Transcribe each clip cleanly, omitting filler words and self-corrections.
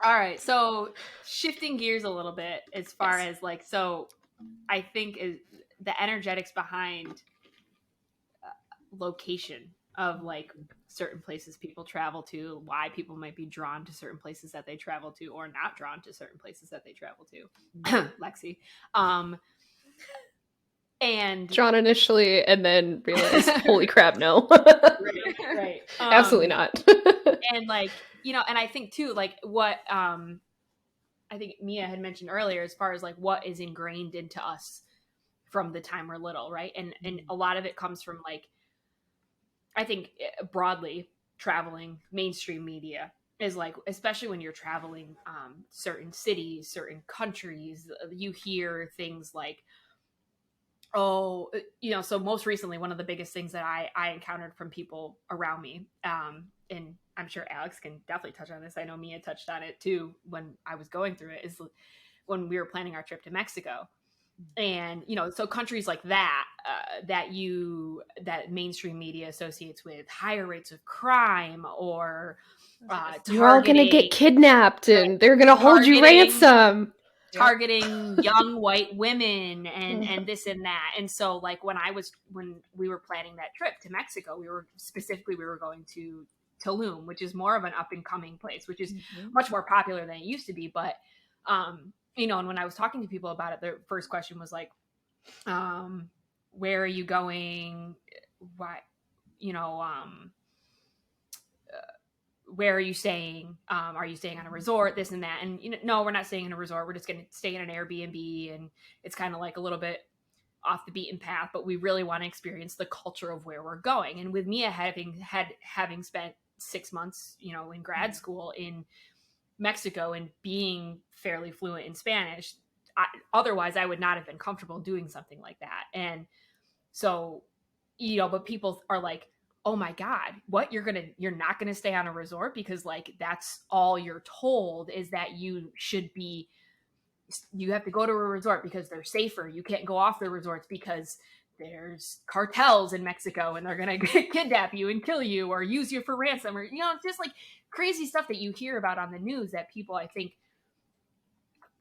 All right. So shifting gears a little bit as far as like, so I think is the energetics behind location of like certain places people travel to, why people might be drawn to certain places that they travel to or not drawn to certain places that they travel to. Lexi. Um, and Drawn initially and then realized, holy crap, no. right. Absolutely not. And like, you know, and I think too, like what I think Mia had mentioned earlier, as far as like what is ingrained into us from the time we're little, right? And a lot of it comes from like, I think broadly traveling mainstream media is like, especially when you're traveling certain cities, certain countries, you hear things like, oh, you know, so most recently, one of the biggest things that I encountered from people around me, and I'm sure Alex can definitely touch on this. I know Mia touched on it too when I was going through it, is when we were planning our trip to Mexico. And, you know, so countries like that, that mainstream media associates with higher rates of crime or You're all gonna get targeting, kidnapped and they're gonna hold you targeting ransom. targeting young white women and this and that. And so like when we were planning that trip to Mexico, we were going to Tulum, which is more of an up and coming place, which is much more popular than it used to be. But you know, and when I was talking to people about it, their first question was like, where are you going? Why, you know, where are you staying? Are you staying on a resort? This and that. And you know, no, we're not staying in a resort. We're just going to stay in an Airbnb, and it's kind of like a little bit off the beaten path. But we really want to experience the culture of where we're going. And with Mia having spent 6 months, you know, in grad school in Mexico and being fairly fluent in Spanish, otherwise I would not have been comfortable doing something like that. And so, you know, but people are like, oh my God, what, you're not gonna stay on a resort because like that's all you're told is that you have to go to a resort because they're safer. You can't go off the resorts because there's cartels in Mexico and they're gonna kidnap you and kill you or use you for ransom, or you know, it's just like crazy stuff that you hear about on the news that people I think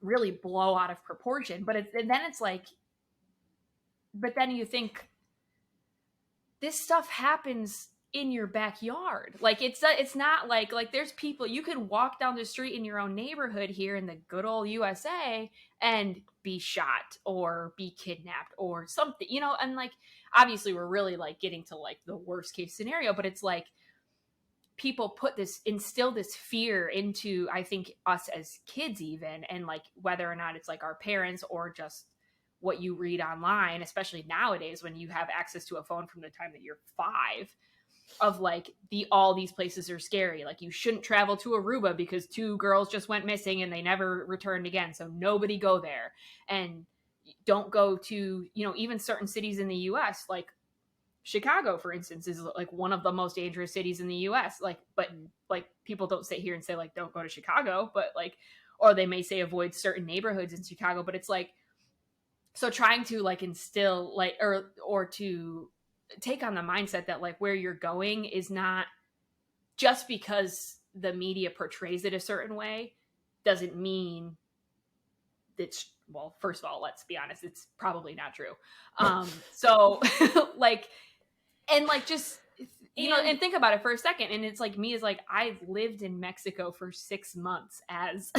really blow out of proportion. And then it's like, but then you think this stuff happens in your backyard. Like it's not like there's people, you can walk down the street in your own neighborhood here in the good old USA and be shot or be kidnapped or something, you know. And like obviously we're really like getting to like the worst case scenario, but it's like people instill this fear into, I think, us as kids even, and like whether or not it's like our parents or just what you read online, especially nowadays when you have access to a phone from the time that you're 5, of like all these places are scary. Like you shouldn't travel to Aruba because 2 girls just went missing and they never returned again. So nobody go there. And don't go to, you know, even certain cities in the US, like Chicago, for instance, is like one of the most dangerous cities in the US. Like, but like people don't sit here and say like, don't go to Chicago, but like, or they may say avoid certain neighborhoods in Chicago, but it's like, so trying to like instill like or to take on the mindset that like where you're going is not just because the media portrays it a certain way doesn't mean it's, well, first of all, let's be honest, it's probably not true. So like, and like just, you know, and think about it for a second, and it's like me is like I've lived in Mexico for 6 months as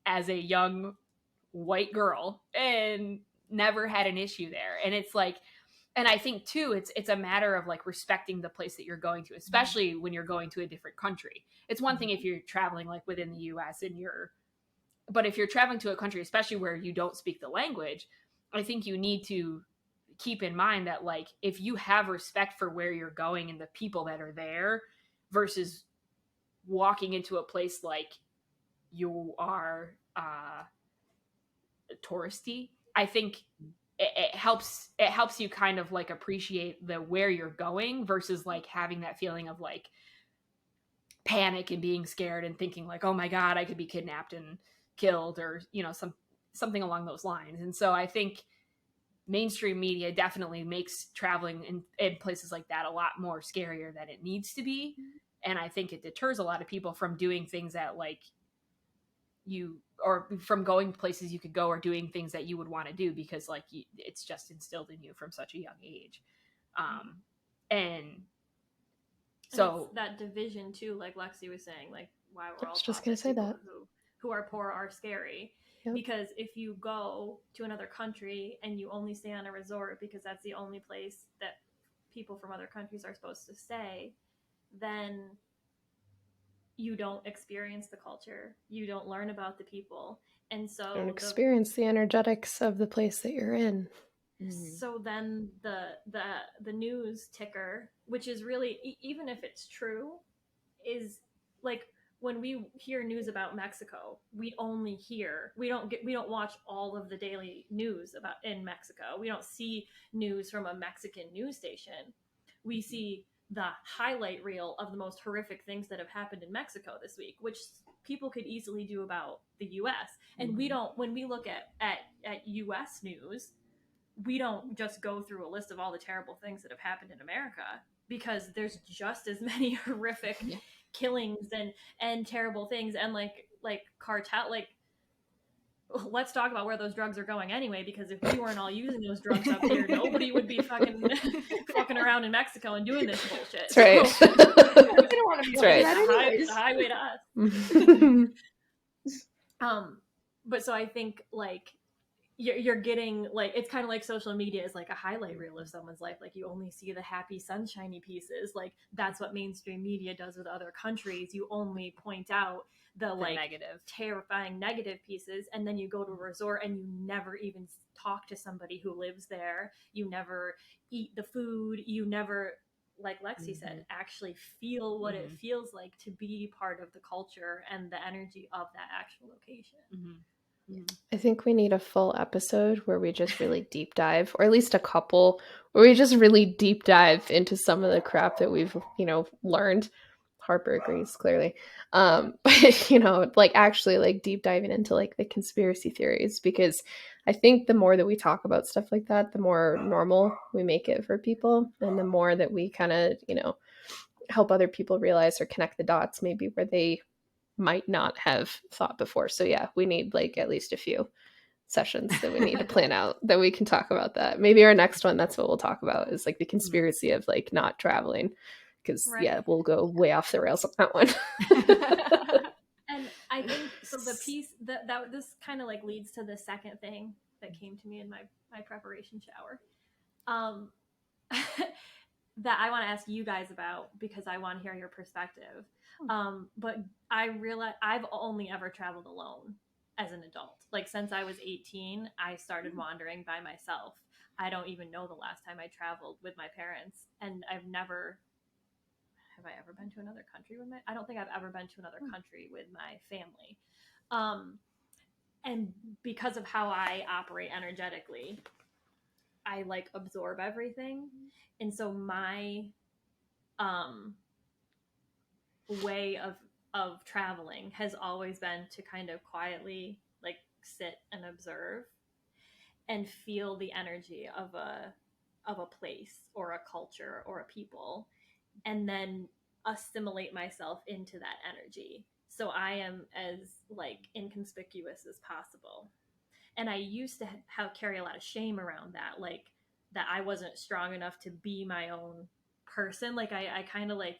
as a young white girl and never had an issue there. And it's like, and I think too, it's a matter of like respecting the place that you're going to, especially when you're going to a different country. It's one thing if you're traveling like within the US and but if you're traveling to a country, especially where you don't speak the language, I think you need to keep in mind that like if you have respect for where you're going and the people that are there versus walking into a place like you are touristy, I think it helps you kind of like appreciate the where you're going versus like having that feeling of like panic and being scared and thinking like, oh my God, I could be kidnapped and killed, or you know, something along those lines. And so I think mainstream media definitely makes traveling in places like that a lot more scarier than it needs to be. And I think it deters a lot of people from doing things that like or from going places you could go or doing things that you would want to do, because like it's just instilled in you from such a young age. And so it's that division too, like Lexi was saying, like why we're all I was just taught gonna that say people that. who are poor are scary. Yep. Because if you go to another country and you only stay on a resort because that's the only place that people from other countries are supposed to stay, then you don't experience the culture, you don't learn about the people, and so Don't experience the energetics of the place that you're in. So then the news ticker, which is really even if it's true, is like when we hear news about Mexico, we don't watch all of the daily news about in Mexico. We don't see news from a Mexican news station. We see the highlight reel of the most horrific things that have happened in Mexico this week, which people could easily do about the US. And we don't, when we look at US news, we don't just go through a list of all the terrible things that have happened in America, because there's just as many horrific killings and terrible things, and like cartel, like let's talk about where those drugs are going anyway, because if we weren't all using those drugs up here, nobody would be fucking around in Mexico and doing this bullshit. That's right. So, we don't want to be right. the highway to us. But so I think like you're getting like, it's kind of like social media is like a highlight reel of someone's life. Like you only see the happy sunshiny pieces. Like that's what mainstream media does with other countries. You only point out the like negative, terrifying negative pieces, and then you go to a resort and you never even talk to somebody who lives there. You never eat the food. You never, like Lexi said, actually feel what it feels like to be part of the culture and the energy of that actual location. I think we need a full episode where we just really deep dive, or at least a couple, where we just really deep dive into some of the crap that we've, learned. Harper agrees, clearly. But, like actually like deep diving into like the conspiracy theories, because I think the more that we talk about stuff like that, the more normal we make it for people, and the more that we kind of, help other people realize or connect the dots maybe where they might not have thought before. So yeah, we need like at least a few sessions that we need to plan out that we can talk about that. Maybe our next one, that's what we'll talk about, is like the conspiracy of like not traveling, because we'll go way off the rails on that one. And I think so the piece that this kind of like leads to the second thing that came to me in my preparation shower, that I want to ask you guys about, because I want to hear your perspective. But I realize I've only ever traveled alone as an adult. Like since I was 18, I started wandering by myself. I don't even know the last time I traveled with my parents, and have I ever been to another country with I don't think I've ever been to another country with my family. And because of how I operate energetically, I like absorb everything. And so my way of traveling has always been to kind of quietly like sit and observe and feel the energy of a place or a culture or a people, and then assimilate myself into that energy, so I am as like inconspicuous as possible. And I used to carry a lot of shame around that, like that I wasn't strong enough to be my own person. Like I kind of like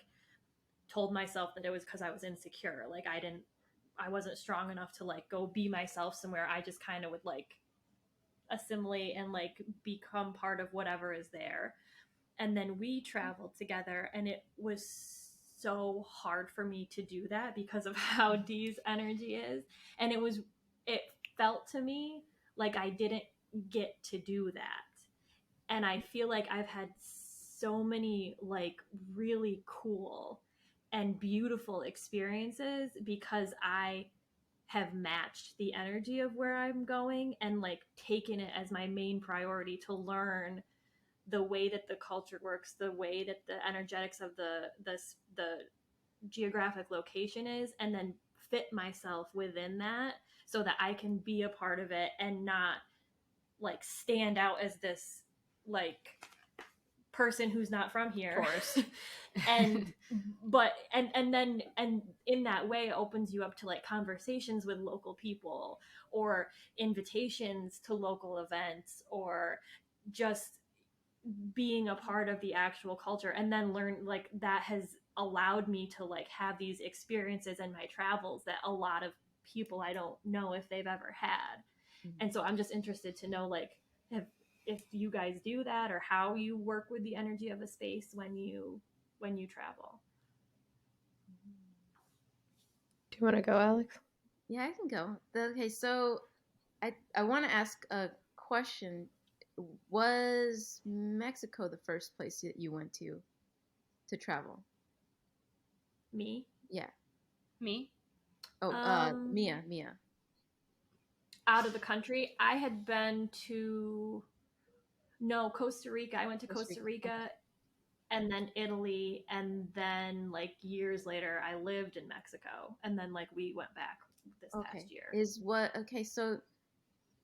told myself that it was because I was insecure. Like I wasn't strong enough to like go be myself somewhere. I just kind of would like assimilate and like become part of whatever is there. And then we traveled together, and it was so hard for me to do that because of how Dee's energy is. And it felt to me like I didn't get to do that. And I feel like I've had so many like really cool and beautiful experiences because I have matched the energy of where I'm going and like taken it as my main priority to learn the way that the culture works, the way that the energetics of the geographic location is, and then fit myself within that so that I can be a part of it and not like stand out as this like person who's not from here. Of course. and then in that way it opens you up to like conversations with local people or invitations to local events or just being a part of the actual culture, and then learn like that has allowed me to like have these experiences in my travels that a lot of people I don't know if they've ever had. And so I'm just interested to know like if you guys do that or how you work with the energy of a space when you travel. Do you want to go, Alex? Yeah, I can go. Okay, so I want to ask a question. Was Mexico the first place that you went to travel? Me? Yeah. Me? Oh, Mia. Out of the country, I had been to Costa Rica. I went to Costa Rica. Okay. And then Italy, and then like years later I lived in Mexico, and then like we went back this past year. Okay, so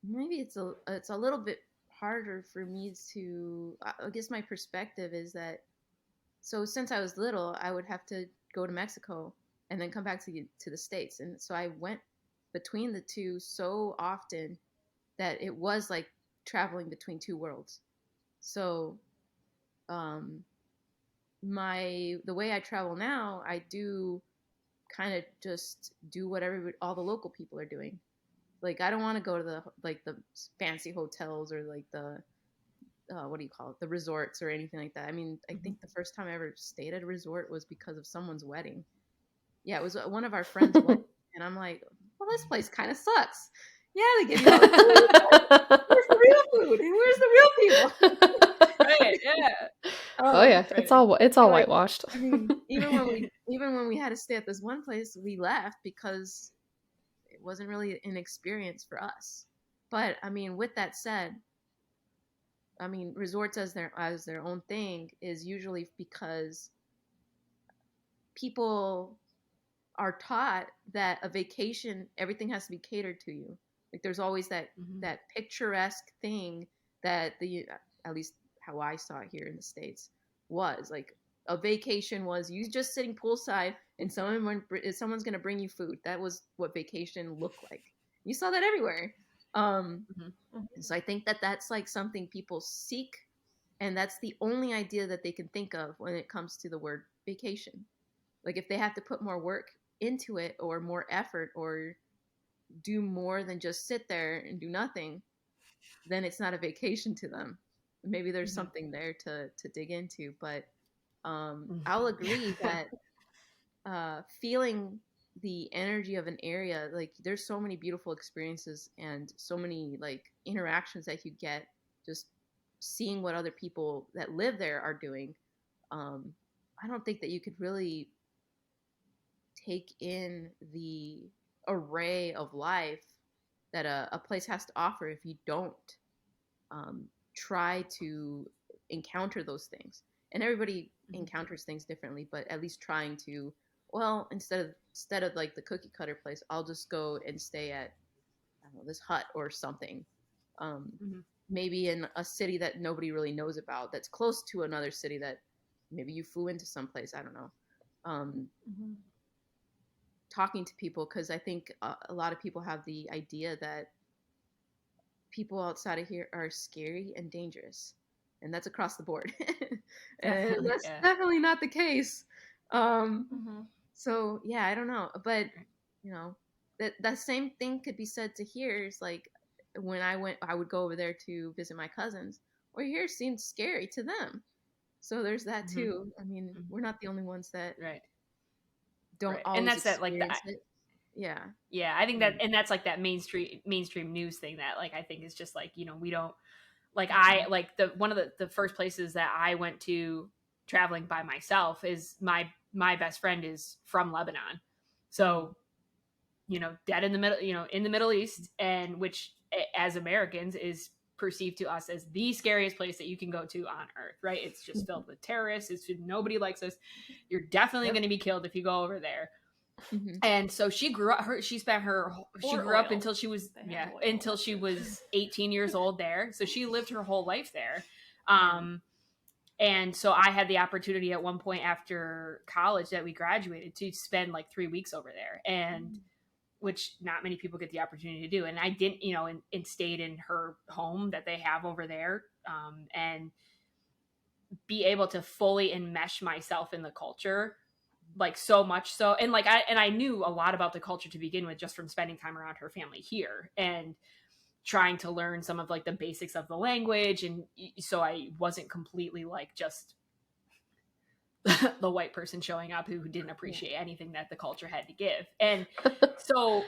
maybe it's a little bit harder for me to, I guess my perspective is that, so since I was little, I would have to go to Mexico and then come back to the States. And so I went between the two so often that it was like traveling between two worlds. So, the way I travel now, I do kind of just do what all the local people are doing. Like I don't want to go to the fancy hotels or like the what do you call it, the resorts or anything like that. I mean, I think the first time I ever stayed at a resort was because of someone's wedding. Yeah, it was one of our friends' wedding, and I'm like, well, this place kind of sucks. Yeah, they give you all the food. Where's the real food? Where's the real people? Right, yeah. Oh yeah, right. it's all Like, whitewashed. I mean, even when we had to stay at this one place, we left because it wasn't really an experience for us. But I mean, with that said, I mean, resorts as their own thing is usually because people are taught that a vacation, everything has to be catered to you. Like there's always that picturesque thing that at least how I saw it here in the States was like a vacation was you just sitting poolside and someone's going to bring you food. That was what vacation looked like. You saw that everywhere. So I think that that's like something people seek, and that's the only idea that they can think of when it comes to the word vacation. Like if they have to put more work into it or more effort or do more than just sit there and do nothing, then it's not a vacation to them. Maybe there's something there to dig into, but I'll agree that feeling the energy of an area, like there's so many beautiful experiences and so many like interactions that you get just seeing what other people that live there are doing. I don't think that you could really take in the array of life that a place has to offer if you don't try to encounter those things. And everybody encounters things differently, but at least trying to, well, instead of like the cookie cutter place, I'll just go and stay at, I don't know, this hut or something. Maybe in a city that nobody really knows about, that's close to another city that maybe you flew into someplace. I don't know. Talking to people, because I think a lot of people have the idea that people outside of here are scary and dangerous, and that's across the board. And that's definitely not the case. So yeah, I don't know, but you know, that same thing could be said to here. Is like when I would go over there to visit my cousins, or here seemed scary to them. So there's that too. I mean, we're not the only ones that don't always and that's that like that. Yeah, I think that, and that's like that mainstream news thing that like I think is just like, you know, we don't like, I like one of the first places that I went to traveling by myself is my best friend is from Lebanon, so you know, dead in the middle, you know, in the Middle East, and which as Americans is perceived to us as the scariest place that you can go to on earth, right? It's just filled with terrorists. Nobody likes us. You're definitely going to be killed if you go over there. And so she grew up. She grew up until she was until she was 18 years old there. So she lived her whole life there. And so I had the opportunity at one point after college that we graduated to spend like 3 weeks over there, and which not many people get the opportunity to do. And I didn't, and stayed in her home that they have over there, and be able to fully enmesh myself in the culture, like so much so. And like I knew a lot about the culture to begin with just from spending time around her family here and trying to learn some of like the basics of the language. And so I wasn't completely like just the white person showing up who didn't appreciate anything that the culture had to give. And so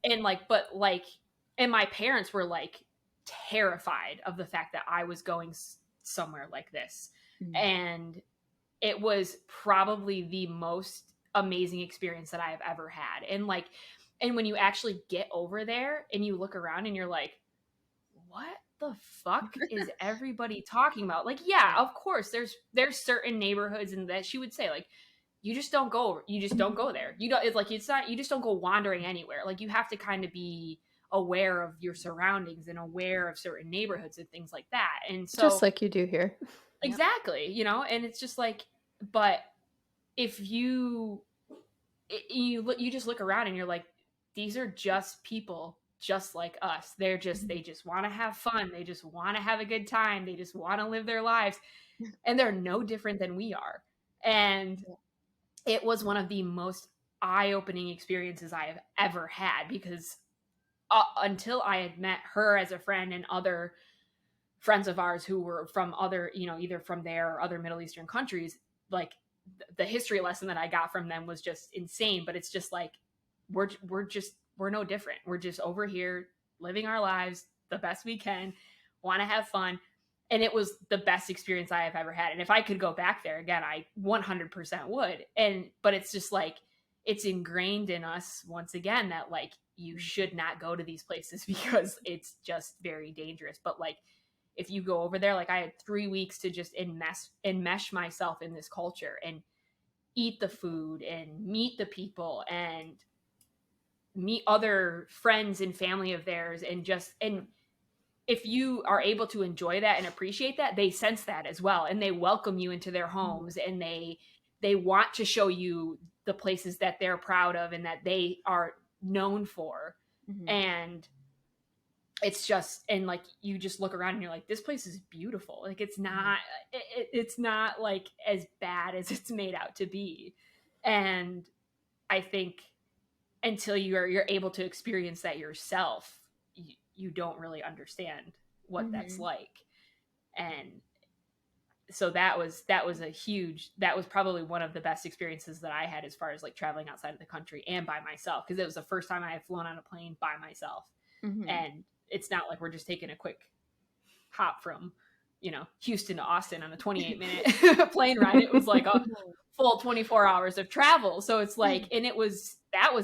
and my parents were like terrified of the fact that I was going somewhere like this. And it was probably the most amazing experience that I've ever had. And when you actually get over there and you look around and you're like, what the fuck is everybody talking about? Like, yeah, of course there's certain neighborhoods and that she would say like, you just don't go there. You don't, it's like, it's not, you just don't go wandering anywhere. Like you have to kind of be aware of your surroundings and aware of certain neighborhoods and things like that. And so just like you do here. Exactly, and it's just like, but if you just look around and you're like, these are just people just like us. They just want to have fun. They just want to have a good time. They just want to live their lives. And they're no different than we are. And it was one of the most eye-opening experiences I have ever had, because until I had met her as a friend and other friends of ours who were from other, either from there or other Middle Eastern countries, like the history lesson that I got from them was just insane. But it's just like, we're no different. We're just over here living our lives the best we can, want to have fun. And it was the best experience I have ever had. And if I could go back there again, I 100% would. But it's just like, it's ingrained in us once again that like, you should not go to these places because it's just very dangerous. But like, if you go over there, like I had 3 weeks to just enmesh myself in this culture and eat the food and meet the people and meet other friends and family of theirs. And if you are able to enjoy that and appreciate that, they sense that as well. And they welcome you into their homes, and they want to show you the places that they're proud of and that they are known for. And it's just, and like, you just look around and you're like, this place is beautiful. Like, it's not, it's not like as bad as it's made out to be. And I think until you're able to experience that yourself, you don't really understand what that's like. And so that was probably one of the best experiences that I had as far as like traveling outside of the country and by myself, because it was the first time I had flown on a plane by myself. And it's not like we're just taking a quick hop from, Houston to Austin on a 28-minute plane ride. It was like a full 24 hours of travel. So it's like, and that was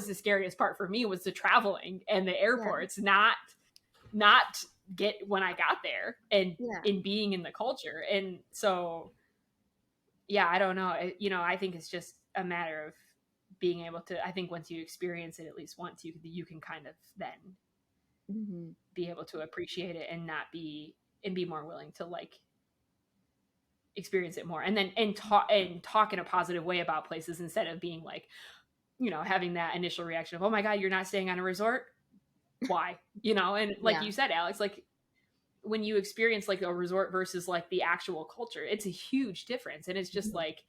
the scariest part for me, was the traveling and the airports, not get when I got there and in being in the culture. And so, I don't know. I think it's just a matter of being able to, I think once you experience it at least once, you can kind of then be able to appreciate it and be more willing to like experience it more, and then talk in a positive way about places, instead of being like, having that initial reaction of, oh my God, you're not staying on a resort. Why? And like you said, Alex, like when you experience like a resort versus like the actual culture, it's a huge difference. And it's just like,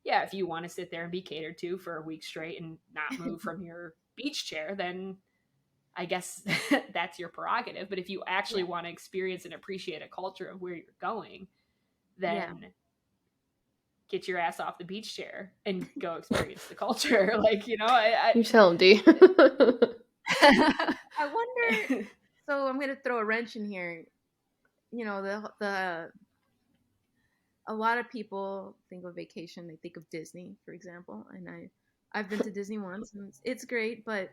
if you want to sit there and be catered to for a week straight and not move from your beach chair, then I guess that's your prerogative. But if you actually want to experience and appreciate a culture of where you're going, then get your ass off the beach chair and go experience the culture. Like, you tell him, D. I wonder, so I'm going to throw a wrench in here. A lot of people think of vacation, they think of Disney, for example. And I've been to Disney once, and it's great, but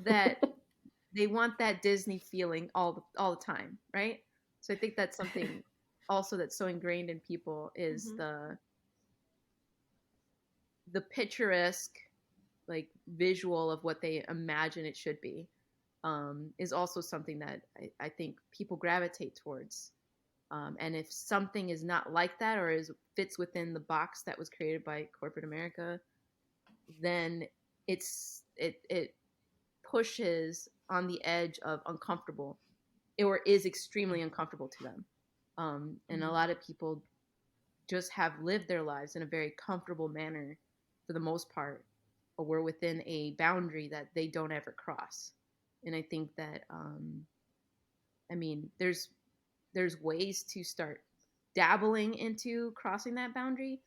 that they want that Disney feeling all the time, right? So I think that's something also that's so ingrained in people, is the picturesque, like, visual of what they imagine it should be, is also something that I think people gravitate towards. And if something is not like that or fits within the box that was created by corporate America, then it pushes on the edge of uncomfortable, or is extremely uncomfortable to them. And a lot of people just have lived their lives in a very comfortable manner for the most part, or we're within a boundary that they don't ever cross. And I think that, I mean, there's ways to start dabbling into crossing that boundary,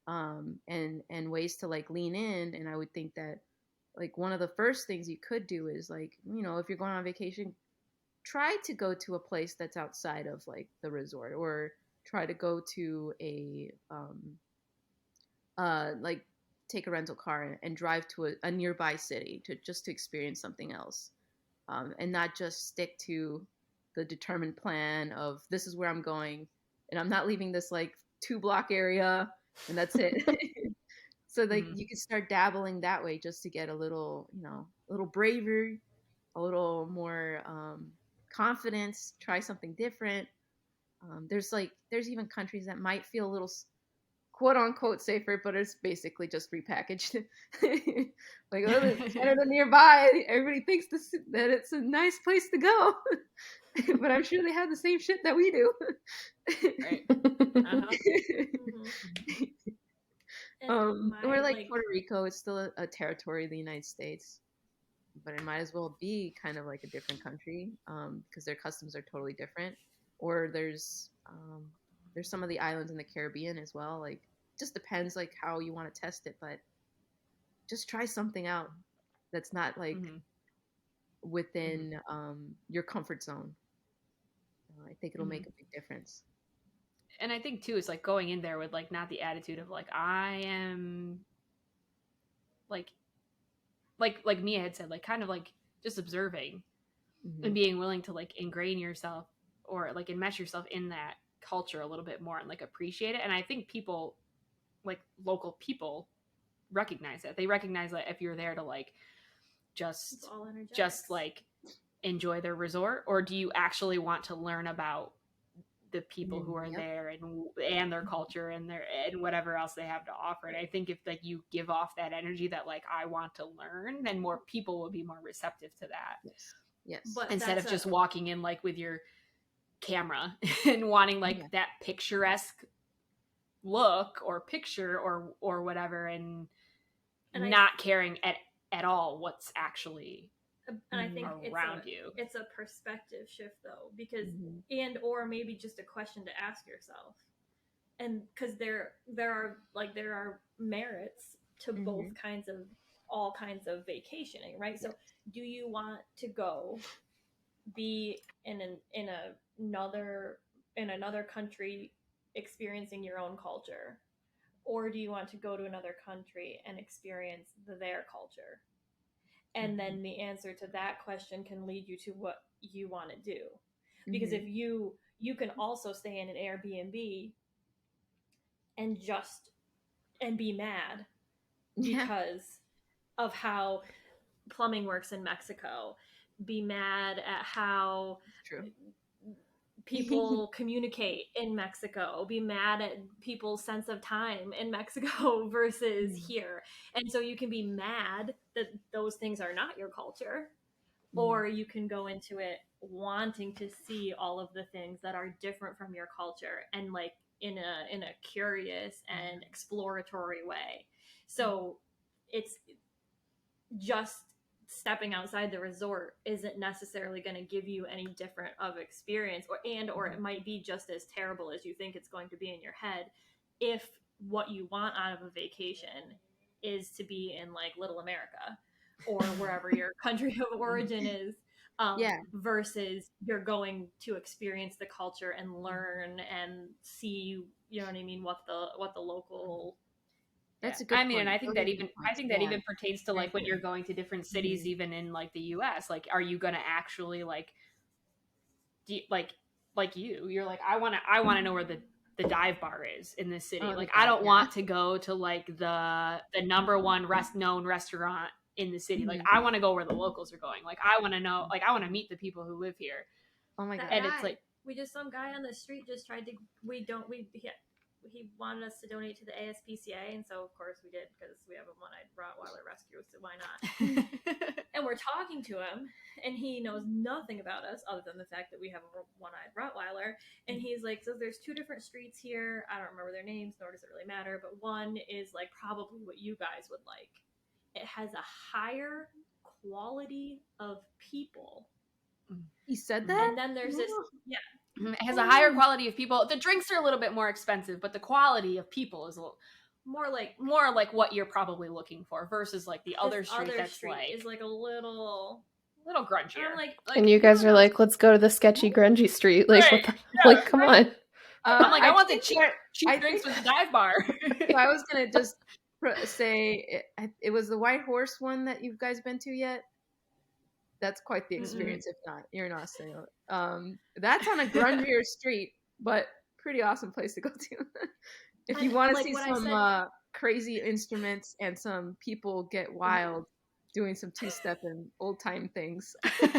and ways to like lean in. And I would think that like one of the first things you could do is like, you know, if you're going on vacation, try to go to a place that's outside of like the resort, or try to go to a like take a rental car and drive to a nearby city to experience something else, and not just stick to the determined plan of this is where I'm going and I'm not leaving this like 2-block area and that's it. So like you can start dabbling that way just to get a little, you know, a little braver, a little more confidence, try something different. There's even countries that might feel a little quote unquote safer, but it's basically just repackaged. Like, oh, there's Canada nearby. Everybody thinks that it's a nice place to go, but I'm sure they have the same shit that we do. Right. Or like Puerto Rico, it's still a territory of the United States, but it might as well be kind of like a different country, because their customs are totally different. Or there's some of the islands in the Caribbean as well. Like, just depends like how you want to test it, but just try something out that's not like within your comfort zone. I think it'll make a big difference. And I think too, it's like going in there with like not the attitude of like I am like Mia had said, like kind of like just observing and being willing to like ingrain yourself or like enmesh yourself in that culture a little bit more and like appreciate it. And I think people, like local people, recognize that. They recognize that if you're there to like just like enjoy their resort, or do you actually want to learn about the people who are there and their culture and whatever else they have to offer. And I think if like you give off that energy that like I want to learn, then more people will be more receptive to that. Yes. But instead of just walking in like with your camera and wanting like that picturesque look or picture or whatever, and not caring at all what's actually and I think around you. It's a perspective shift though, because and or maybe just a question to ask yourself, and because there are merits to both all kinds of vacationing, right? So do you want to go be in another country experiencing your own culture, or do you want to go to another country and experience their culture? And then the answer to that question can lead you to what you want to do. Because if you can also stay in an Airbnb and be mad because of how plumbing works in Mexico, be mad at how people communicate in Mexico, be mad at people's sense of time in Mexico versus here. And so you can be mad that those things are not your culture, or you can go into it wanting to see all of the things that are different from your culture, and like in a curious and exploratory way. So it's just stepping outside the resort isn't necessarily going to give you any different of experience, or it might be just as terrible as you think it's going to be in your head, if what you want out of a vacation is to be in like Little America or wherever your country of origin is, versus you're going to experience the culture and learn and see, you know what I mean, what the local. That's a good point. And I think that even pertains to like when you're going to different cities, even in like the US, like, are you going to actually like, you're like, I want to know where the dive bar is in this city. I don't want to go to like the number one known restaurant in the city. Like, I want to go where the locals are going. Like, I want to know, like, I want to meet the people who live here. Oh my God. And it's like, some guy on the street just tried to, he wanted us to donate to the ASPCA, and so of course we did, because we have a one-eyed Rottweiler rescue, so why not? And we're talking to him, and he knows nothing about us other than the fact that we have a one-eyed Rottweiler. And he's like, so there's 2 different streets here. I don't remember their names, nor does it really matter, but one is like probably what you guys would like. It has a higher quality of people. He said that? And then there's this, yeah. It has a higher quality of people. The drinks are a little bit more expensive, but the quality of people is a little more like what you're probably looking for, versus like the other street that's like is like a little grungier. I'm like, And you guys are like, let's go to the sketchy grungy street. Like, Right. what the, like, come on. I'm like, I want the think cheap drinks with the dive bar. So I was gonna just say it was the White Horse one that you guys been to yet? That's quite the experience. If not, you're in Austin. That's on a grungier street, but pretty awesome place to go to. If you want to like see what I some crazy instruments and some people get wild doing some two-step and old-time things. But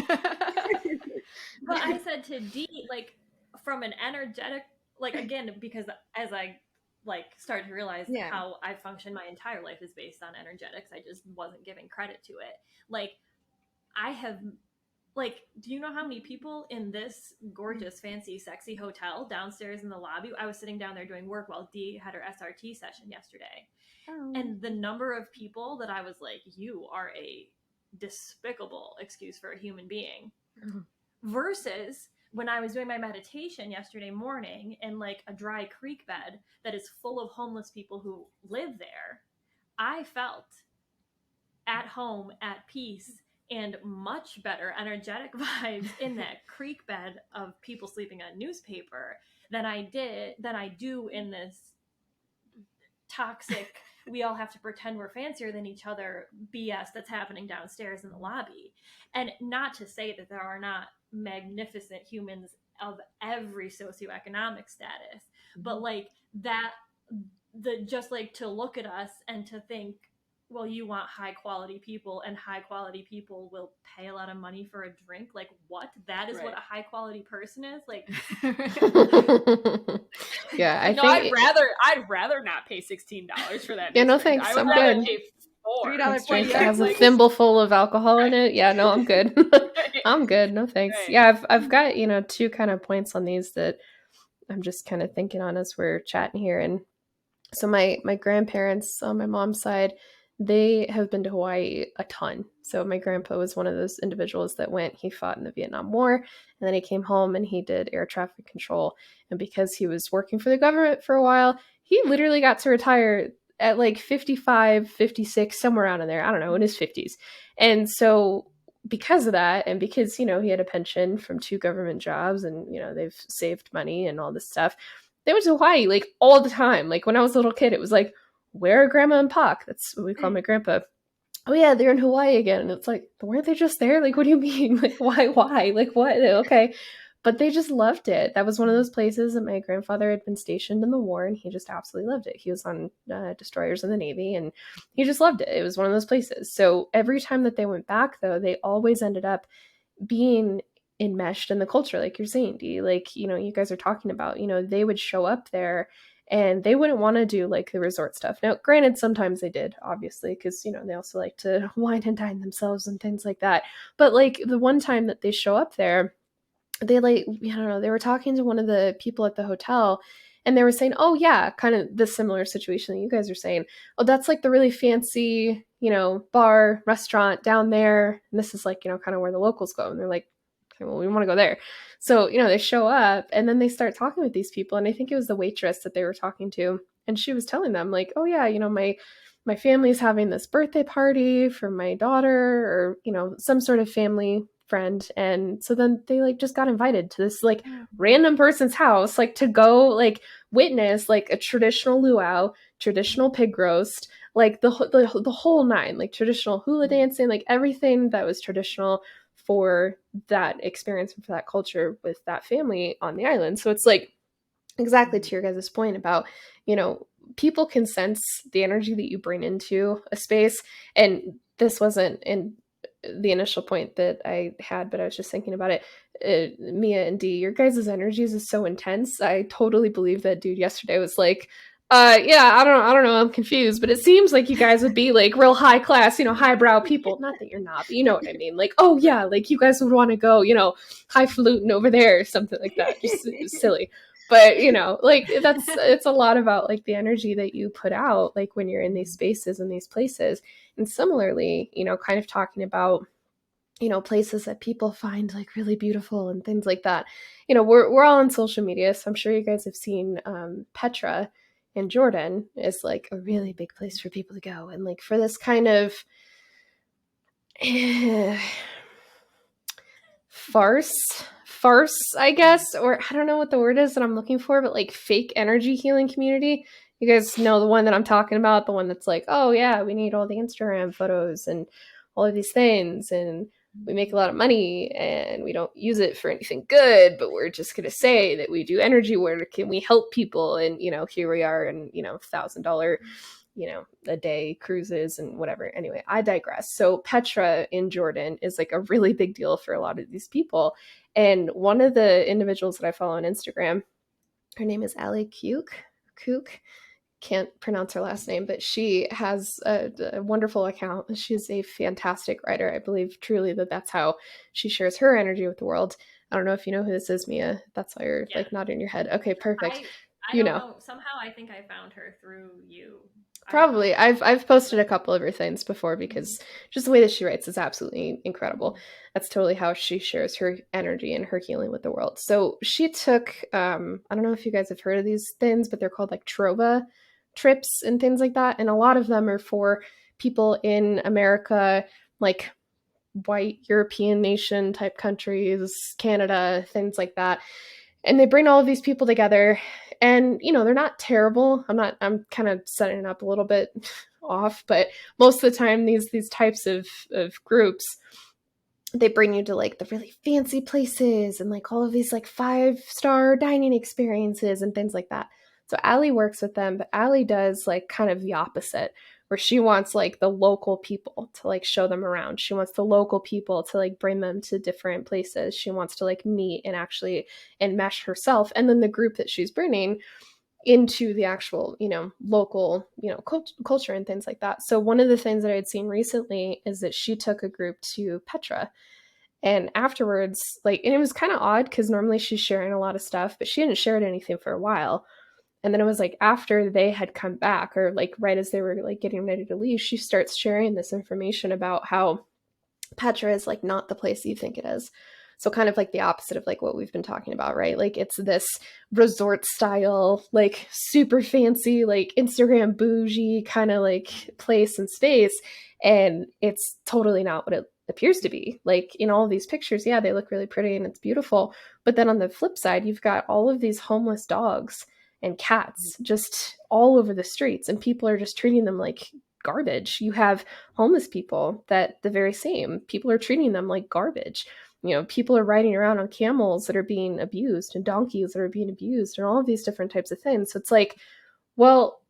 I said to Dee, like, from an energetic, like, again, because as I like started to realize how I function, my entire life is based on energetics. I just wasn't giving credit to it. Like, I have, like, do you know how many people in this gorgeous, fancy, sexy hotel downstairs in the lobby? I was sitting down there doing work while Dee had her SRT session yesterday. Oh. And the number of people that I was like, you are a despicable excuse for a human being. Versus when I was doing my meditation yesterday morning in like a dry creek bed that is full of homeless people who live there, I felt at home, at peace, and much better energetic vibes in that creek bed of people sleeping on newspaper than I do in this toxic, we all have to pretend we're fancier than each other BS that's happening downstairs in the lobby. And not to say that there are not magnificent humans of every socioeconomic status, but like that, just like to look at us and to think, well, you want high quality people, and high quality people will pay a lot of money for a drink. Like, what? That is what a high quality person is? Like, yeah, I think I'd rather not pay $16 for that. Yeah, no thanks. I'm good. $3 drink that has a thimble full of alcohol in it. Yeah, no, I'm good. I'm good. No thanks. Right. Yeah, I've got 2 kind of points on these that I'm just kind of thinking on as we're chatting here. And so my grandparents on my mom's side, they have been to Hawaii a ton. So my grandpa was one of those individuals that went. He fought in the Vietnam War, and then he came home and he did air traffic control. And because he was working for the government for a while, he literally got to retire at like 55, 56, somewhere around in there. I don't know, in his 50s. And so because of that, and because, he had a pension from 2 government jobs, and, they've saved money and all this stuff, they went to Hawaii like all the time. Like when I was a little kid, it was like, where are Grandma and Pac? That's what we call my grandpa. Oh yeah, they're in Hawaii again. And it's like, weren't they just there? Like, what do you mean? Like, why? Like, what? Okay. But they just loved it. That was one of those places that my grandfather had been stationed in the war, and he just absolutely loved it. He was on destroyers in the Navy, and he just loved it. It was one of those places. So every time that they went back, though, they always ended up being enmeshed in the culture, like you're saying, Dee. Like, you guys are talking about, they would show up there and they wouldn't want to do like the resort stuff. Now, granted, sometimes they did, obviously, because, they also like to wine and dine themselves and things like that. But like the one time that they show up there, they like, I don't know, they were talking to one of the people at the hotel, and they were saying, oh yeah, kind of the similar situation that you guys are saying. Oh, that's like the really fancy, bar, restaurant down there. And this is like, kind of where the locals go. And they're like, okay, well, we want to go there. So, they show up, and then they start talking with these people. And I think it was the waitress that they were talking to. And she was telling them like, oh yeah, my family's having this birthday party for my daughter, or, some sort of family friend. And so then they like just got invited to this like random person's house, like to go like witness like a traditional luau, traditional pig roast, like the whole nine, like traditional hula dancing, like everything that was traditional for that experience and for that culture with that family on the island. So it's like exactly to your guys' point about, people can sense the energy that you bring into a space. And this wasn't in the initial point that I had, but I was just thinking about it. Mia and Dee, your guys' energies is so intense. I totally believe that dude yesterday was like, yeah, I don't know, I'm confused, but it seems like you guys would be like real high class, you know, highbrow people. Not that you're not, but you know what I mean. Like, oh yeah, like you guys would want to go, you know, highfalutin over there or something like that. Just silly. But you know, like it's a lot about like the energy that you put out, like when you're in these spaces and these places. And similarly, you know, kind of talking about, you know, places that people find like really beautiful and things like that. You know, we're all on social media, so I'm sure you guys have seen Petra in Jordan is like a really big place for people to go. And like for this kind of farce, I guess, or I don't know what the word is that I'm looking for, but like fake energy healing community. You guys know the one that I'm talking about, the one that's like, oh yeah, we need all the Instagram photos and all of these things, and we make a lot of money and we don't use it for anything good, but we're just going to say that we do energy work and we help people. And, you know, here we are and, you know, $1,000, you know, a day cruises and whatever. Anyway, I digress. So Petra in Jordan is like a really big deal for a lot of these people. And one of the individuals that I follow on Instagram, her name is Ali Kook. Can't pronounce her last name, but she has a wonderful account. She's a fantastic writer. I believe truly that that's how she shares her energy with the world. I don't know if you know who this is, Mia. That's why you're like nodding your head. Okay, perfect. I don't know. Somehow I think I found her through you. Probably. I've posted a couple of her things before because just the way that she writes is absolutely incredible. That's totally how she shares her energy and her healing with the world. So she took, I don't know if you guys have heard of these things, but they're called like Trova trips and things like that. And a lot of them are for people in America, like white European nation type countries, Canada, things like that. And they bring all of these people together, and you know, they're not terrible. I'm kind of setting it up a little bit off, but most of the time these types of groups, they bring you to like the really fancy places and like all of these like 5-star dining experiences and things like that. So Allie works with them, but Allie does like kind of the opposite, where she wants like the local people to like show them around. She wants the local people to like bring them to different places. She wants to like meet and actually enmesh herself and then the group that she's bringing into the actual, you know, local, you know, culture and things like that. So one of the things that I had seen recently is that she took a group to Petra. And afterwards, like, and it was kind of odd because normally she's sharing a lot of stuff, but she hadn't shared anything for a while. And then it was like after they had come back, or like right as they were like getting ready to leave, she starts sharing this information about how Petra is like not the place you think it is. So kind of like the opposite of like what we've been talking about, right? Like it's this resort style, like super fancy, like Instagram bougie kind of like place and space. And it's totally not what it appears to be. Like in all of these pictures, yeah, they look really pretty and it's beautiful. But then on the flip side, you've got all of these homeless dogs and cats just all over the streets, and people are just treating them like garbage. You have homeless people that the very same. People are treating them like garbage. You know, people are riding around on camels that are being abused and donkeys that are being abused and all of these different types of things. So it's like, well,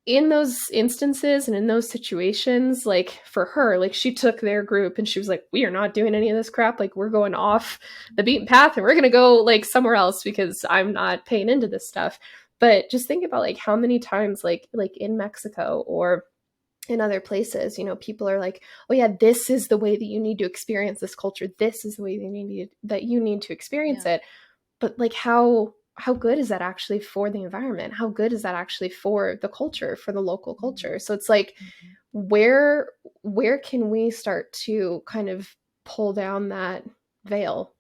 in those instances and in those situations, like for her, like she took their group and she was like, we are not doing any of this crap. Like we're going off the beaten path and we're going to go like somewhere else because I'm not paying into this stuff. But just think about like how many times like in Mexico or in other places, you know, people are like, oh yeah, this is the way that you need to experience this culture. This is the way that you need to experience it. But like how good is that actually for the environment? How good is that actually for the culture, for the local culture? So it's like, where can we start to kind of pull down that veil?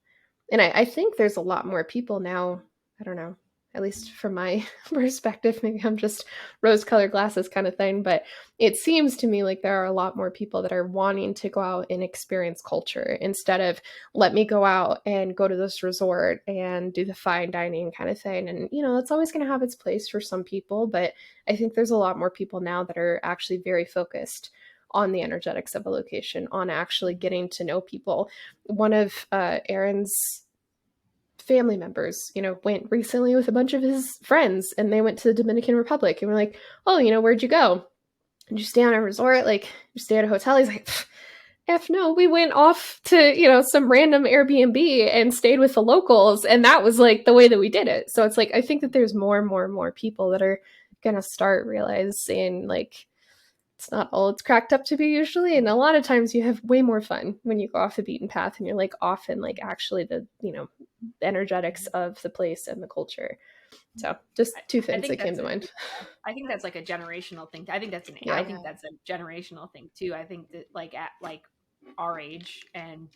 And I think there's a lot more people now, I don't know, at least from my perspective, maybe I'm just rose-colored glasses kind of thing, but it seems to me like there are a lot more people that are wanting to go out and experience culture instead of let me go out and go to this resort and do the fine dining kind of thing. And, you know, it's always going to have its place for some people, but I think there's a lot more people now that are actually very focused on the energetics of a location, on actually getting to know people. One of Aaron's family members, you know, went recently with a bunch of his friends and they went to the Dominican Republic and we're like, oh, you know, where'd you go? Did you stay on a resort? Like, you stay at a hotel? He's like, F no, we went off to, some random Airbnb and stayed with the locals, and that was like the way that we did it. So it's like I think that there's more and more and more people that are gonna start realizing like it's not all it's cracked up to be usually, and a lot of times you have way more fun when you go off the beaten path and you're like off in like actually the energetics of the place and the culture. So just two things that came to mind. I think that's like a generational thing. I think that's a generational thing too. I think that like at like our age and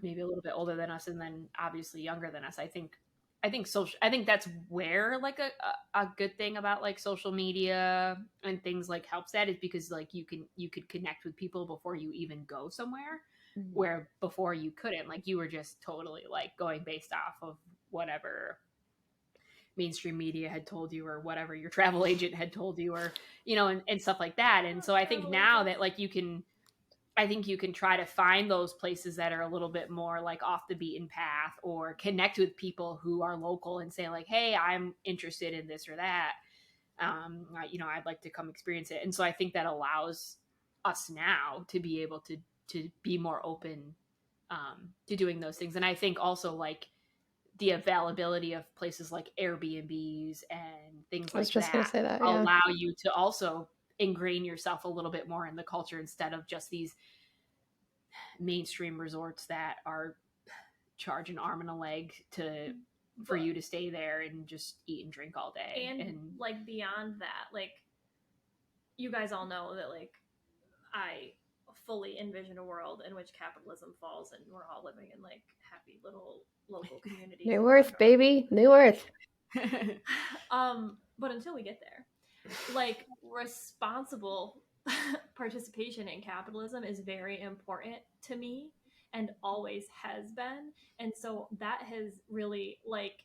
maybe a little bit older than us, and then obviously younger than us, I think that's where like a good thing about like social media and things like helps that is because like you could connect with people before you even go somewhere, where before you couldn't. Like you were just totally like going based off of whatever mainstream media had told you or whatever your travel agent had told you, or and stuff like that. And so I think now that like you can try to find those places that are a little bit more like off the beaten path, or connect with people who are local and say like, hey, I'm interested in this or that. I'd like to come experience it. And so I think that allows us now to be able to be more open to doing those things. And I think also like the availability of places like Airbnbs and things like I was just going to say that, allow you to also ingrain yourself a little bit more in the culture instead of just these mainstream resorts that are charge an arm and a leg for you to stay there and just eat and drink all day. And like beyond that, like you guys all know that like I fully envision a world in which capitalism falls and we're all living in like happy little local communities. New Earth, baby. New Earth. But until we get there, like responsible participation in capitalism is very important to me and always has been. And so that has really like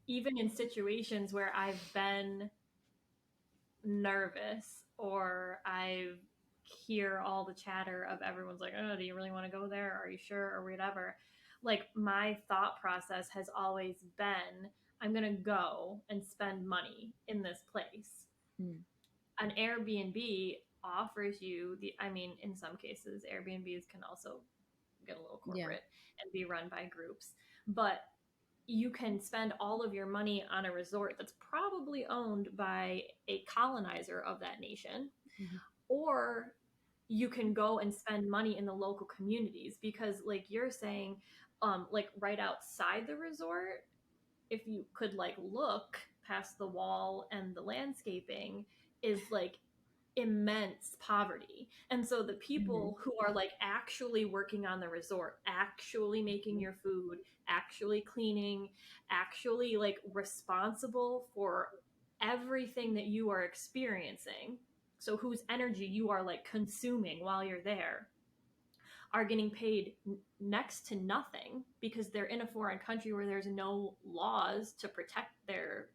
even in situations where I've been nervous or I hear all the chatter of everyone's like, oh, do you really want to go there? Are you sure? Or whatever. Like my thought process has always been, I'm going to go and spend money in this place. An Airbnb offers you in some cases, Airbnbs can also get a little corporate and be run by groups, but you can spend all of your money on a resort that's probably owned by a colonizer of that nation, or you can go and spend money in the local communities because like you're saying, like right outside the resort, if you could like look past the wall and the landscaping is like immense poverty. And so the people who are like actually working on the resort, actually making your food, actually cleaning, actually like responsible for everything that you are experiencing, so whose energy you are like consuming while you're there, are getting paid next to nothing because they're in a foreign country where there's no laws to protect their,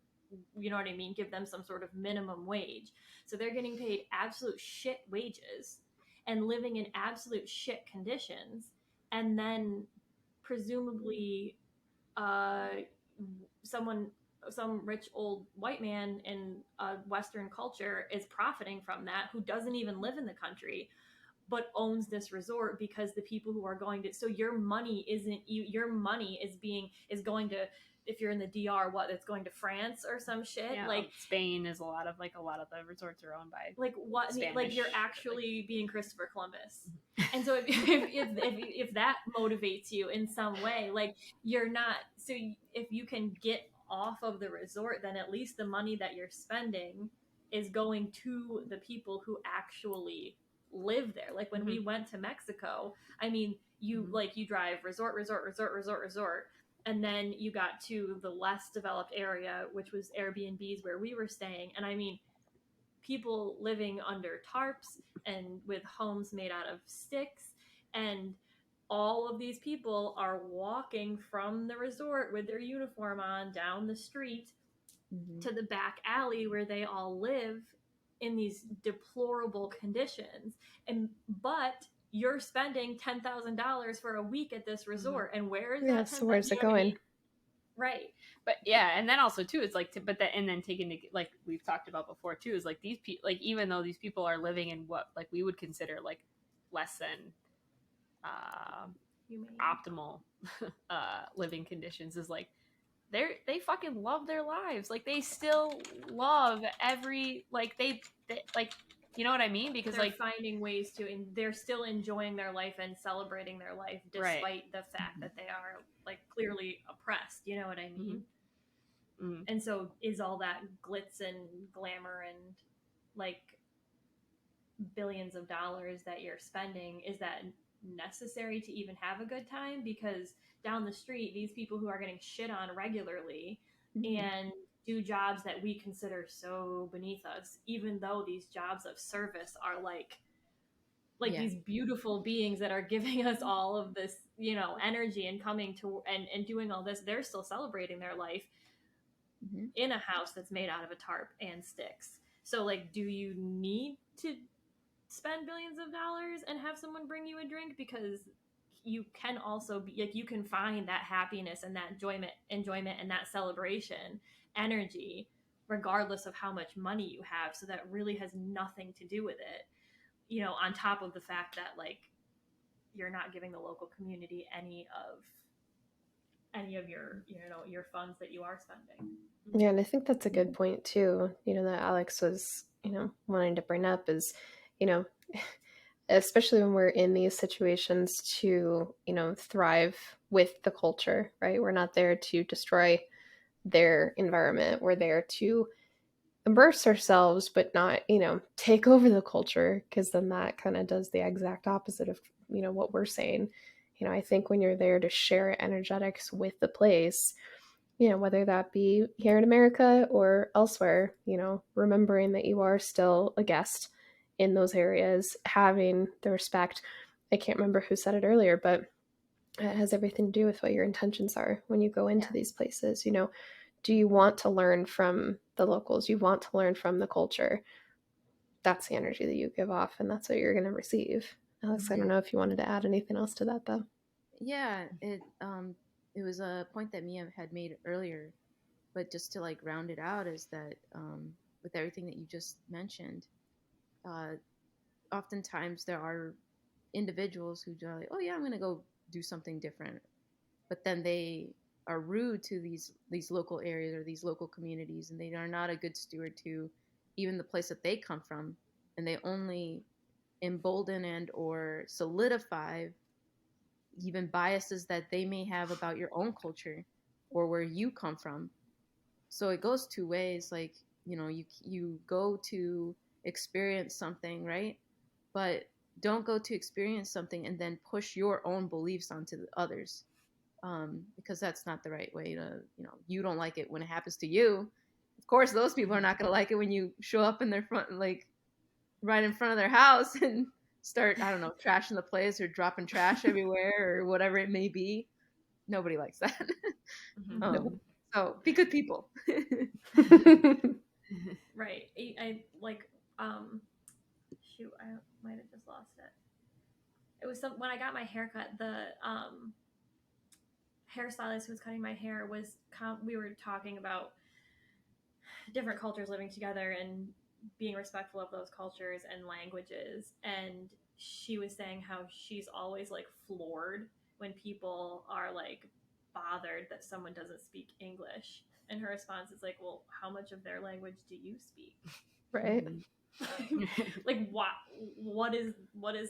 you know what I mean, give them some sort of minimum wage. So they're getting paid absolute shit wages and living in absolute shit conditions. And then presumably some rich old white man in a Western culture is profiting from that, who doesn't even live in the country but owns this resort because the people who are going to, so your money isn't you, your money is going to, if you're in the DR, it's going to France or some shit. Yeah, like Spain is a lot of the resorts are owned by like what Spanish, like you're actually being Christopher Columbus. And so if that motivates you in some way, like you're not, so if you can get off of the resort, then at least the money that you're spending is going to the people who actually live there. Like when we went to Mexico, I mean, you drive resort, and then you got to the less developed area, which was Airbnbs where we were staying. And I mean, people living under tarps and with homes made out of sticks, and all of these people are walking from the resort with their uniform on down the street to the back alley where they all live in these deplorable conditions. But you're spending $10,000 for a week at this resort, and where is that? So where's it going? Right. But yeah, and then also too, it's like, and then taking the, like we've talked about before too, is like these people, like even though these people are living in what like we would consider like less than optimal living conditions is like they fucking love their lives. Like they still love every they like, you know what I mean? Because they're like finding ways to, and they're still enjoying their life and celebrating their life despite right. the fact that they are like clearly oppressed. You know what I mean? Mm-hmm. And so is all that glitz and glamour and like billions of dollars that you're spending, is that necessary to even have a good time? Because down the street, these people who are getting shit on regularly and do jobs that we consider so beneath us, even though these jobs of service are like these beautiful beings that are giving us all of this, you know, energy and coming to and doing all this, they're still celebrating their life in a house that's made out of a tarp and sticks. So like, do you need to spend billions of dollars and have someone bring you a drink? Because you can also be like, you can find that happiness and that enjoyment and that celebration energy regardless of how much money you have. So that really has nothing to do with it, you know, on top of the fact that like you're not giving the local community any of your, you know, your funds that you are spending. Yeah, and I think that's a good point too, you know, that Alex was, you know, wanting to bring up is, you know, especially when we're in these situations to, you know, thrive with the culture, right? We're not there to destroy their environment. We're there to immerse ourselves, but not, you know, take over the culture, because then that kind of does the exact opposite of, you know, what we're saying. You know, I think when you're there to share energetics with the place, you know, whether that be here in America or elsewhere, you know, remembering that you are still a guest in those areas, having the respect. I can't remember who said it earlier, but it has everything to do with what your intentions are when you go into these places. You know, do you want to learn from the locals? You want to learn from the culture. That's the energy that you give off, and that's what you're going to receive. Alex, I don't know if you wanted to add anything else to that, though. Yeah, it was a point that Mia had made earlier, but just to like round it out is that with everything that you just mentioned, oftentimes there are individuals who are like, oh yeah, I'm gonna go do something different, but then they are rude to these local areas or these local communities, and they are not a good steward to even the place that they come from, and they only embolden and or solidify even biases that they may have about your own culture or where you come from. So it goes two ways. Like, you know, you go to experience something, right? But don't go to experience something and then push your own beliefs onto the others, because that's not the right way to, you know, you don't like it when it happens to you. Of course, those people are not going to like it when you show up in their front, like right in front of their house and start, I don't know, trashing the place or dropping trash everywhere or whatever it may be. Nobody likes that. So be good people. Right. I like shoot, I might have just lost it. It was when I got my haircut, the hairstylist who was cutting my hair was we were talking about different cultures living together and being respectful of those cultures and languages, and she was saying how she's always like floored when people are like bothered that someone doesn't speak English, and her response is like, well, how much of their language do you speak? Right. Like what is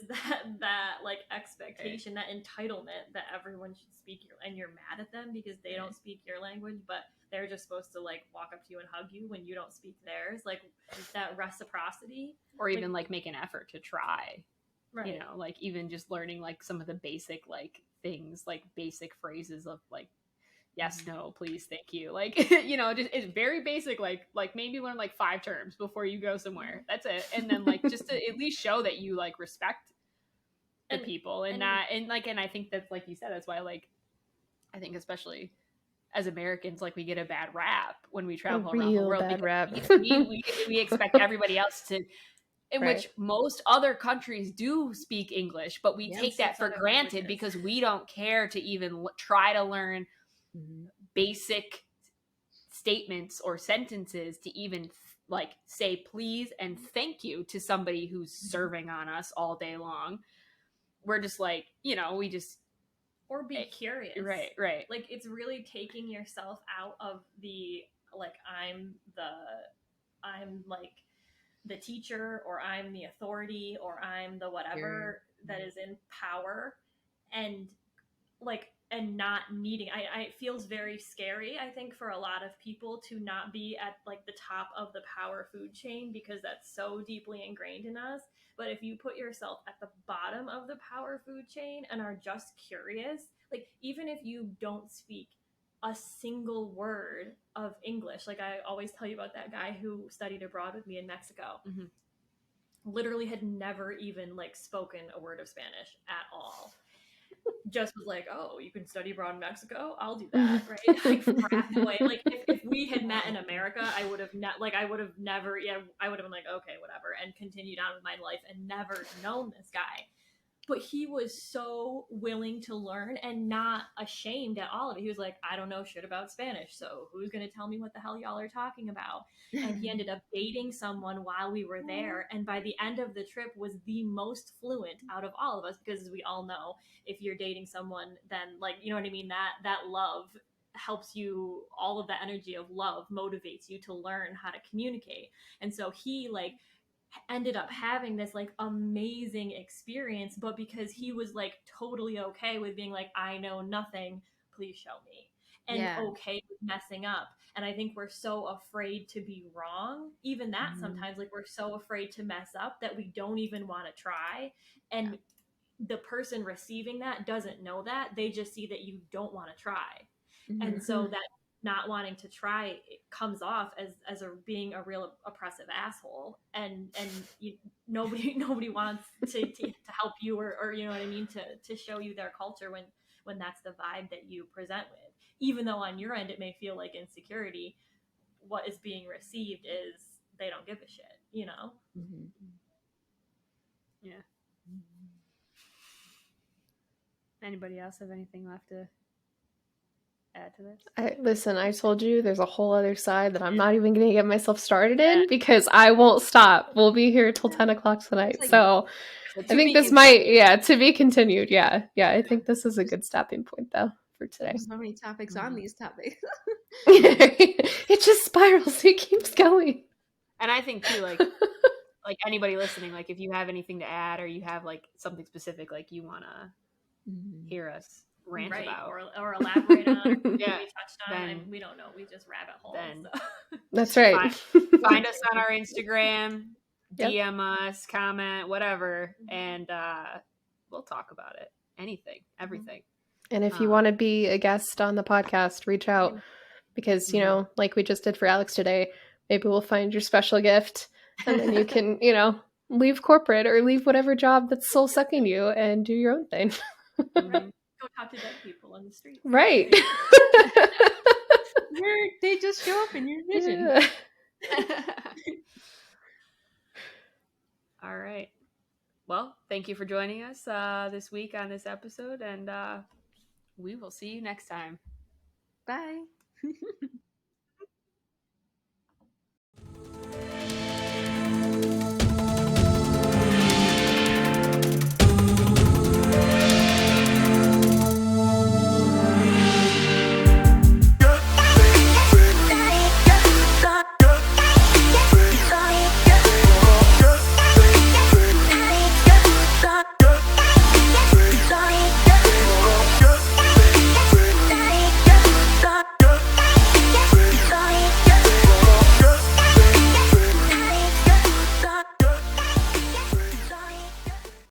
that like expectation, that entitlement that everyone should speak your, and you're mad at them because they don't speak your language, but they're just supposed to like walk up to you and hug you when you don't speak theirs, like that reciprocity, or even like make an effort to try, right? You know, like even just learning like some of the basic like things, like basic phrases of like yes, no, please, thank you. Like, you know, just it's very basic. Like maybe learn like 5 terms before you go somewhere. That's it. And then like just to at least show that you like respect the people and not, and like, and I think that's like you said, that's why like I think especially as Americans, like we get a bad rap when we travel around the world bad because rap. we expect everybody else to, in Right. which most other countries do speak English, but we take that for granted because we don't care to even try to learn basic statements or sentences to even like say please and thank you to somebody who's serving on us all day long. we're just like, we just or be curious. Right. Like, it's really taking yourself out of the, like, I'm like the teacher, or I'm the authority, or I'm the whatever that is in power, and like, and not needing, it feels very scary, I think, for a lot of people to not be at like the top of the power food chain, because that's so deeply ingrained in us. But if you put yourself at the bottom of the power food chain and are just curious, like, even if you don't speak a single word of English, like I always tell you about that guy who studied abroad with me in Mexico, literally had never even like spoken a word of Spanish at all, just was like, oh, you can study abroad in Mexico, I'll do that, right? Like, for half the way. Like, if we had met in America, I would have I would have never, I would have been like, okay, whatever, and continued on with my life and never known this guy. But he was so willing to learn and not ashamed at all of it. He was like, I don't know shit about Spanish, so who's going to tell me what the hell y'all are talking about? And he ended up dating someone while we were there, and by the end of the trip was the most fluent out of all of us, because as we all know, if you're dating someone, then, like, you know what I mean, that love helps you, all of that energy of love motivates you to learn how to communicate. And so he, like, ended up having this like amazing experience, but because he was like totally okay with being like, I know nothing, please show me, and okay with messing up. And I think we're so afraid to be wrong, even that sometimes, like, we're so afraid to mess up that we don't even want to try. And the person receiving that doesn't know that, they just see that you don't want to try. And so that not wanting to try, it comes off as being a real oppressive asshole, and nobody wants to help you, or you know what I mean, to show you their culture when that's the vibe that you present with. Even though on your end it may feel like insecurity, what is being received is they don't give a shit, Yeah. Anybody else have anything left to add to this? Listen, I told you there's a whole other side that I'm not even going to get myself started in, because I won't stop. We'll be here till 10 o'clock tonight. So I think this might, to be continued. Yeah. I think this is a good stopping point, though, for today. There's so many topics on these topics. It just spirals. It keeps going. And I think, too, like anybody listening, like, if you have anything to add, or you have like something specific, like, you want to hear us rant about, or elaborate on, or we touched on, then, and we don't know, we just rabbit hole. So. That's right. Find us on our Instagram, DM us, comment, whatever, and we'll talk about it. Anything, everything. And if you want to be a guest on the podcast, reach out, because, like we just did for Alex today, maybe we'll find your special gift, and then you can, leave corporate or leave whatever job that's soul sucking you and do your own thing. Go talk to dead people on the street. Right. They just show up in your vision. All right. Well, thank you for joining us this week on this episode, and we will see you next time. Bye.